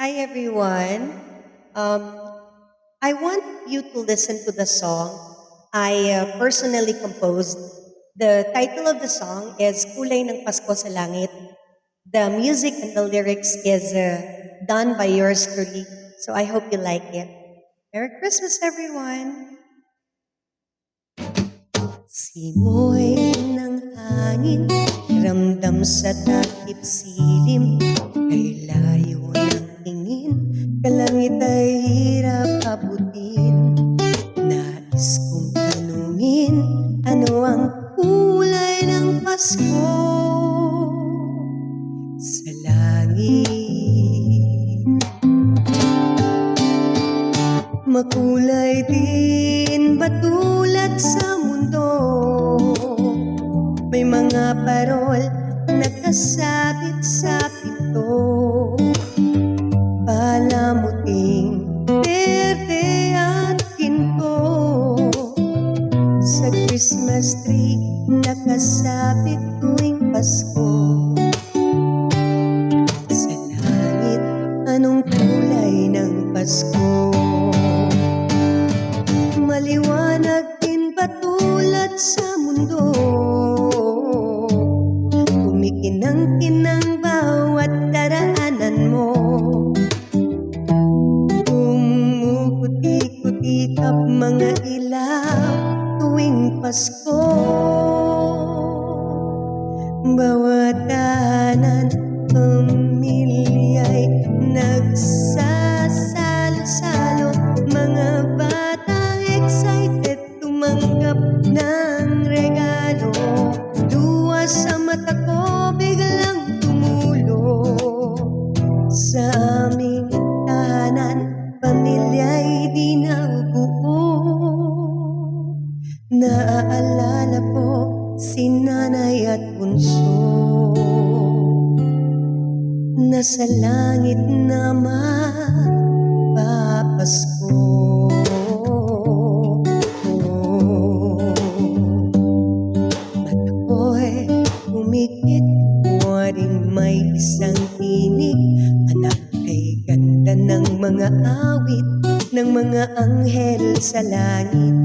Hi everyone. Um, I want you to listen to the song I personally composed. The title of the song is Kulay ng Pasko sa Langit. The music and the lyrics is done by yours truly. So I hope you like it. Merry Christmas, everyone. Simoy ng hangin, ramdam sa takip silim, kay layo ng tingin, kalangit ay hirap abutin. Nais kong tanungin, ano ang kulay ng Pasko sa langit? Makulay din ba tulad sa mundo? May mga parol nakasabit sa pinto, palamuting berde at ginto. Sa Christmas tree nakasabit tuwing Pasko. Sa langit, anong kulay ng Pasko? Maliwanag din ba tulad sa mundo? Kumikinang-kinang bawat daraanan mo, kumukuti-kutitap mga ilaw tuwing Pasko. Bawat tahanan, pamilya'y nagsasalo-salo, mga batang excited tumanggap ng regalo. Luwas sa mata ko biglang tumulo. Sa aming tahanan, pamilya'y di nabuo. Naaalala ko si nanay at bunso, nasa langit na magpapasko. Mata ko'y umikit, waring may isang tinig. Anak ay ganda ng mga awit ng mga anghel sa langit.